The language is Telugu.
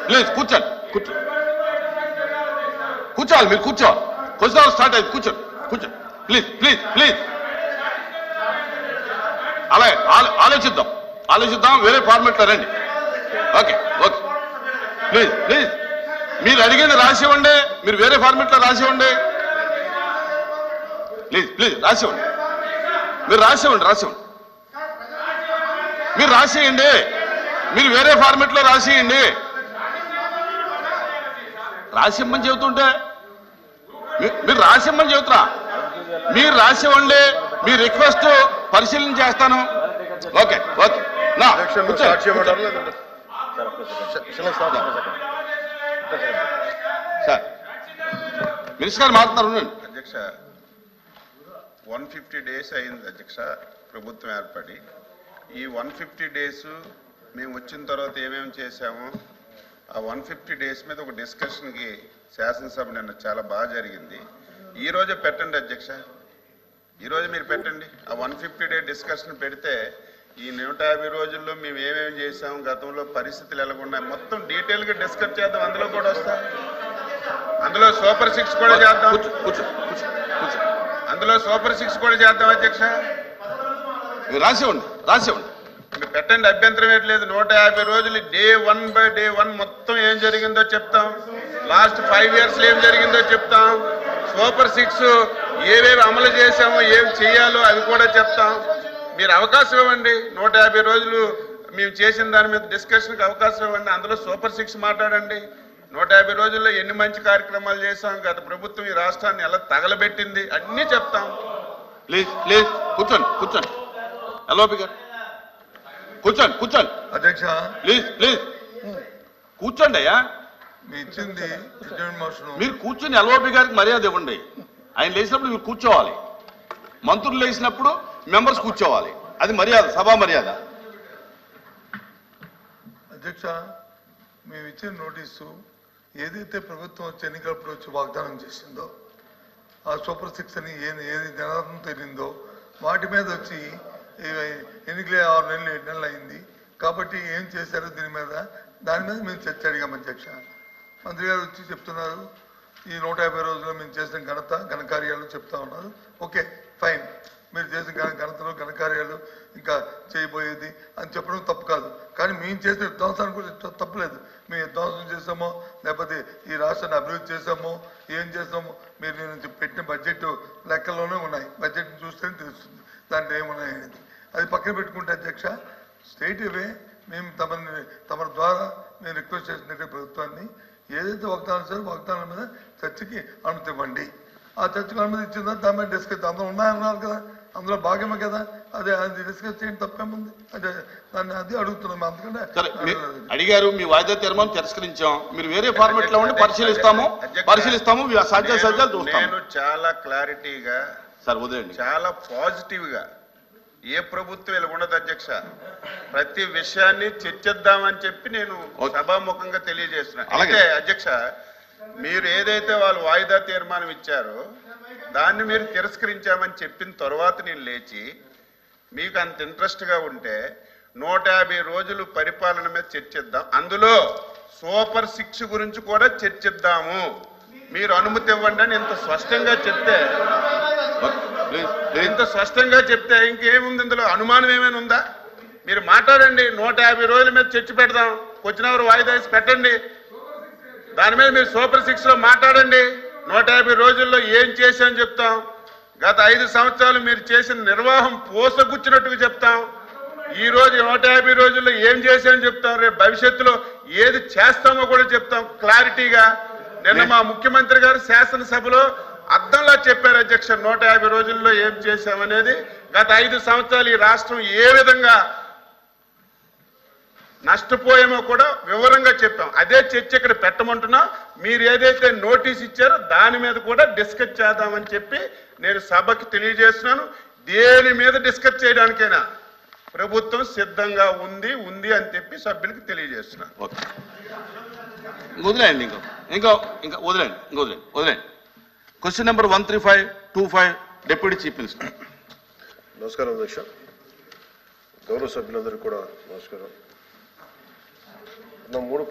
ప్లీజ్ కూర్చోండి కూర్చోవాలి మీరు కూర్చోవాలి క్వశ్చన్ స్టార్ట్ అయింది కూర్చోండి కూర్చోండి ప్లీజ్ అలాగే ఆలోచిద్దాం వేరే ఫార్మెట్లో రండి ఓకే ప్లీజ్ మీరు అడిగింది రాసివ్వండి మీరు వేరే ఫార్మెట్లో రాసివ్వండి ప్లీజ్ రాసివ్వండి మీరు రాసేయండి మీరు వేరే ఫార్మెట్లో రాసియండి రాసిమ్మని చెబుతుంటే మీరు రాసిమ్మని చెబుతున్నా మీరు రాసివ్వండి మీ రిక్వెస్ట్ పరిశీలన చేస్తాను ఓకే నా సార్ మినిస్టర్ గారు మాట్లాడుతున్నారు అధ్యక్ష 150 days అయింది అధ్యక్ష ప్రభుత్వం ఏర్పడి ఈ 150 days మేము వచ్చిన తర్వాత ఏమేమి చేశామో ఆ 150 days మీద ఒక డిస్కషన్కి శాసనసభ నిన్న చాలా బాగా జరిగింది. ఈ రోజే పెట్టండి అధ్యక్ష, ఈరోజు మీరు పెట్టండి. ఆ 150 day డిస్కషన్ పెడితే ఈ 150 రోజుల్లో మేము ఏమేమి చేసాం, గతంలో పరిస్థితులు ఎలాగున్నాయి మొత్తం డీటెయిల్గా డిస్కస్ చేద్దాం. అందులో కూడా వస్తాం, అందులో సూపర్ 6 కూడా చేద్దాం, అందులో సూపర్ 6 కూడా చేద్దాం అధ్యక్ష. రాసివ్వండి మీరు పెట్టండి, అభ్యంతరం ఏంట్లేదు. 150 రోజులు డే 1 by day 1 మొత్తం ఏం జరిగిందో చెప్తాం, లాస్ట్ 5 years ఏం జరిగిందో చెప్తాం, సూపర్ 6 ఏవేవి అమలు చేశామో ఏం చేయాలో అవి కూడా చెప్తాం. మీరు అవకాశం ఇవ్వండి, 150 రోజులు మేము చేసిన దాని మీద డిస్కషన్కి అవకాశం ఇవ్వండి. అందులో సూపర్ 6 మాట్లాడండి. 150 రోజుల్లో ఎన్ని మంచి కార్యక్రమాలు చేశాం, గత ప్రభుత్వం ఈ రాష్ట్రాన్ని ఎలా తగలబెట్టింది అన్నీ చెప్తాం. ప్లీజ్ కూర్చోండి ఎల్ఓపి గారు కూర్చోండి అధ్యక్ష ప్లీజ్ కూర్చోండి అయ్యా. మీరు కూర్చొని ఎల్ఓపి గారికి మర్యాద ఇవ్వండి. ఆయన లేచినప్పుడు మీరు కూర్చోవాలి, మంత్రులు లేచినప్పుడు మెంబర్స్ కూర్చోవాలి, అది మర్యాద, సభా మర్యాద. అధ్యక్ష, మేము ఇచ్చిన నోటీసు ఏదైతే ప్రభుత్వం వచ్చి ఎన్నికలప్పుడు వచ్చి వాగ్దానం చేసిందో ఆ సూపర్ 6 అని ఏది జనార్దం తెలియందో వాటి మీద వచ్చి ఎన్నికలే 6 నెలలు 7 నెలలు అయింది కాబట్టి ఏం చేశారో దాని మీద మేము చర్చ అడిగాం అధ్యక్ష. మంత్రి గారు వచ్చి చెప్తున్నారు ఈ 150 రోజుల్లో మేము చేసిన ఘనకార్యాలు చెప్తా ఉన్నారు. ఓకే ఫైన్, మీరు చేసిన ఘనతలు ఘనకార్యాలు ఇంకా చేయబోయేది అని చెప్పడం తప్పు కాదు, కానీ మేము చేసిన విధ్వంసాన్ని కూడా తప్పులేదు. మేము విధ్వంసం చేసామో లేకపోతే ఈ రాష్ట్రాన్ని అభివృద్ధి చేసామో ఏం చేసామో మీరు నేను పెట్టిన బడ్జెట్ లెక్కల్లోనే ఉన్నాయి, బడ్జెట్ చూస్తేనే తెలుస్తుంది దాంట్లో ఏమున్నాయి అనేది. అది పక్కన పెట్టుకుంటే అధ్యక్ష, స్ట్రైట్ అవే మేము తమ ద్వారా మేము రిక్వెస్ట్ చేసినట్టే ప్రభుత్వాన్ని ఏదైతే వాగ్దానం చేశారో వాగ్దానం మీద చర్చకి అనుమతి ఇవ్వండి. ఆ చర్చకు అనుమతి ఇచ్చిన తర్వాత దాని మీద డిస్కస్ అందులో ఉన్నాయన్నారు కదా, అందులో భాగమే కదా, అది డిస్కస్ చేయండి, తప్పేముంది. అది అడుగుతున్నాం. అందుకంటే అడిగారు, మీ వాయిదా తీర్మానం తిరస్కరించాం, మీరు వేరే ఫార్మెట్ లో ఉండి పరిశీలిస్తాము సాధ్యాలు చూస్తాము. నేను చాలా క్లారిటీగా సార్ వదిలేండి, చాలా పాజిటివ్ గా ఏ ప్రభుత్వం ఇలా ఉండదు అధ్యక్ష, ప్రతి విషయాన్ని చర్చిద్దామని చెప్పి నేను సభాముఖంగా తెలియజేస్తున్నా. అయితే అధ్యక్ష, మీరు ఏదైతే వాళ్ళు వాయిదా తీర్మానం ఇచ్చారో దాన్ని మీరు తిరస్కరించామని చెప్పిన తర్వాత నేను లేచి మీకు అంత ఇంట్రెస్ట్గా ఉంటే 150 రోజులు పరిపాలన మీద చర్చిద్దాం, అందులో సూపర్ 6 గురించి కూడా చర్చిద్దాము, మీరు అనుమతి ఇవ్వండి అని ఇంత స్పష్టంగా చెప్తే ఇంకేముంది, ఇందులో అనుమానం ఏమైనా ఉందా? మీరు మాట్లాడండి, 150 రోజుల మీద చర్చ పెడదాం, వచ్చినవారు వాయిదా వేసి పెట్టండి, దాని మీద మీరు సూపర్ 6లో మాట్లాడండి. 150 రోజుల్లో ఏం చేశామని చెప్తాం, గత 5 సంవత్సరాలు మీరు చేసిన నిర్వాహం పోసగుచ్చినట్టుగా చెప్తాం, ఈ రోజు 150 రోజుల్లో ఏం చేశామని చెప్తాం, రేపు భవిష్యత్తులో ఏది చేస్తామో కూడా చెప్తాం క్లారిటీగా. నిన్న మా ముఖ్యమంత్రి గారు శాసనసభలో అద్దంలా చెప్పారు అధ్యక్ష, 150 రోజుల్లో ఏం చేశామనేది, గత 5 సంవత్సరాలు ఈ రాష్ట్రం ఏ విధంగా నష్టపోయామో కూడా వివరంగా చెప్పాం. అదే చర్చ ఇక్కడ పెట్టమంటున్నాం. మీరు ఏదైతే నోటీస్ ఇచ్చారో దాని మీద కూడా డిస్కస్ చేద్దామని చెప్పి నేను సభకి తెలియజేస్తున్నాను. దేని మీద డిస్కస్ చేయడానికైనా ప్రభుత్వం సిద్ధంగా ఉంది అని చెప్పి సభ్యులకు తెలియజేస్తున్నాను. వదిలేండి ఇంకా వదిలేండి. Question number 13525 deputy chief minister. నమస్కారం అధ్యక్ష, గౌరవ సభ్యులందరికీ కూడా నమస్కారం. 3